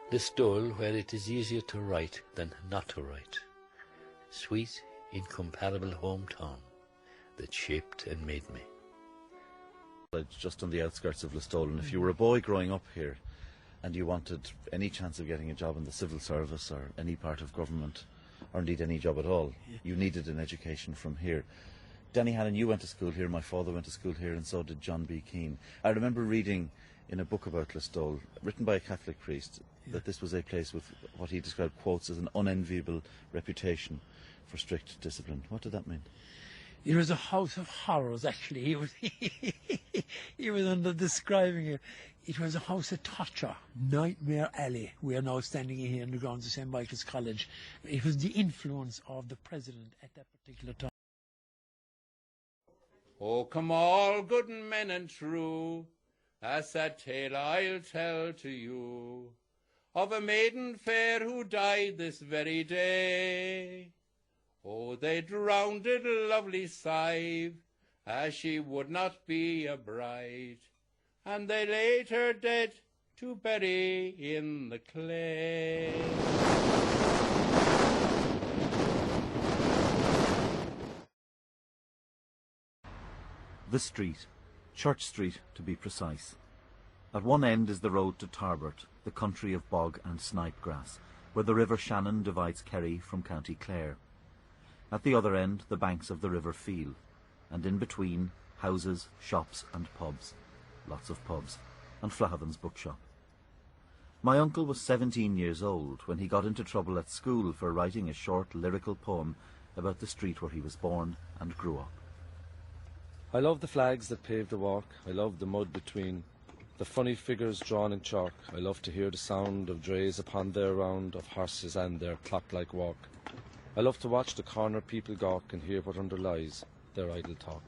Listowel, where it is easier to write than not to write. Sweet, incomparable hometown that shaped and made me. Just on the outskirts of Listowel, and if you were a boy growing up here and you wanted any chance of getting a job in the civil service or any part of government, or indeed any job at all, you needed an education from here. Danny Hannon, you went to school here, my father went to school here, and so did John B. Keane. I remember reading in a book about Listowel, written by a Catholic priest, that this was a place with what he described, quotes, as an unenviable reputation for strict discipline. What did that mean? It was a house of horrors, actually. He was under describing it. It was a house of torture, Nightmare Alley. We are now standing here in the grounds of St. Michael's College. It was the influence of the president at that particular time. Oh, come all good men and true, a sad tale I'll tell to you, of a maiden fair who died this very day. Oh, they drowned lovely Sive, as she would not be a bride, and they laid her dead to bury in the clay. The street, Church Street to be precise. At one end is the road to Tarbert, the country of bog and snipe grass, where the River Shannon divides Kerry from County Clare. At the other end, the banks of the River Feel, and in between, houses, shops and pubs. Lots of pubs, and Flahavan's bookshop. My uncle was 17 years old when he got into trouble at school for writing a short lyrical poem about the street where he was born and grew up. I love the flags that pave the walk, I love the mud between, the funny figures drawn in chalk, I love to hear the sound of drays upon their round, of horses and their clock-like walk. I love to watch the corner people gawk and hear what underlies their idle talk.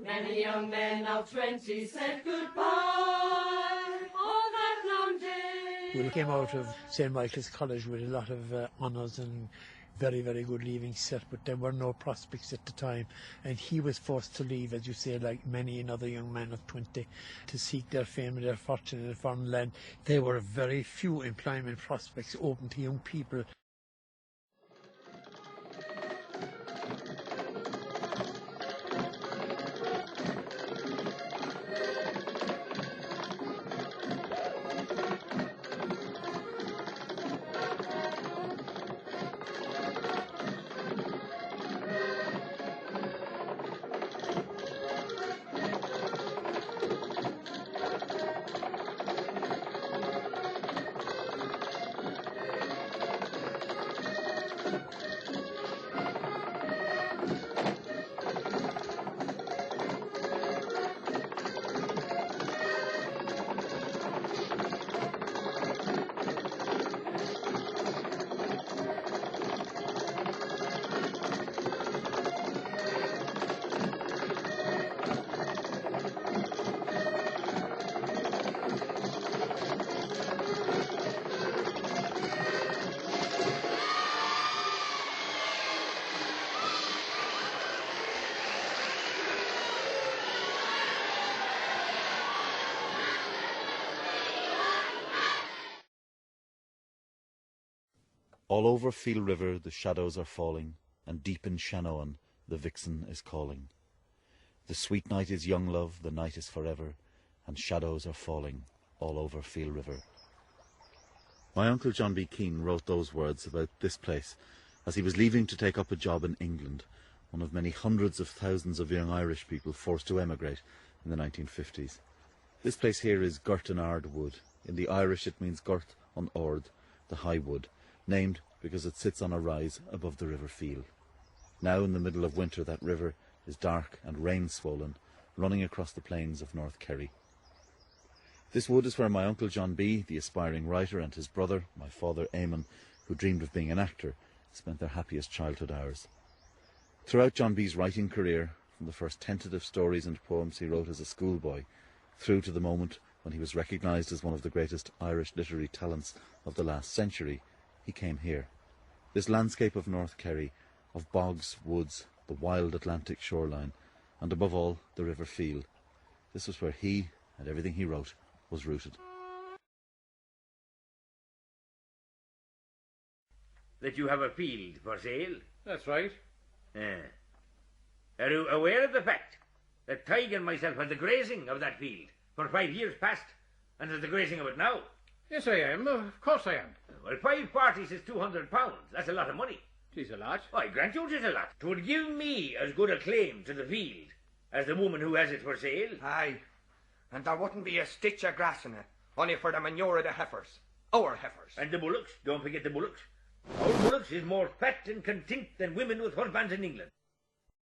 Many young men of 20 said goodbye on that long day. We came out of St. Michael's College with a lot of honours and very, very good leaving cert, but there were no prospects at the time. And he was forced to leave, as you say, like many another young man of 20, to seek their fame and their fortune in a foreign land. There were very few employment prospects open to young people. All over Feel River the shadows are falling, and deep in Shannoan the vixen is calling. The sweet night is young love, the night is forever, and shadows are falling all over Feel River. My uncle John B. Keane wrote those words about this place as he was leaving to take up a job in England, one of many hundreds of thousands of young Irish people forced to emigrate in the 1950s. This place here is Gurtinard Wood. In the Irish it means Gurt on Ord, the high wood, named because it sits on a rise above the River Feel. Now in the middle of winter that river is dark and rain-swollen, running across the plains of North Kerry. This wood is where my uncle John B., the aspiring writer, and his brother, my father Eamon, who dreamed of being an actor, spent their happiest childhood hours. Throughout John B.'s writing career, from the first tentative stories and poems he wrote as a schoolboy, through to the moment when he was recognised as one of the greatest Irish literary talents of the last century, he came here. This landscape of North Kerry, of bogs, woods, the wild Atlantic shoreline, and above all, the River Feel. This was where he, and everything he wrote, was rooted. That you have a field for sale? That's right. Are you aware of the fact that Tig and myself had the grazing of that field for 5 years past, and there's the grazing of it now? Yes, I am. Of course I am. Well, 5 parties is £200. That's a lot of money. 'Tis a lot. I grant you 'tis a lot. 'Twould give me as good a claim to the field as the woman who has it for sale. Aye, and there wouldn't be a stitch of grass in it, only for the manure of the heifers. Our heifers. And the bullocks. Don't forget the bullocks. Our bullocks is more fat and content than women with husbands in England.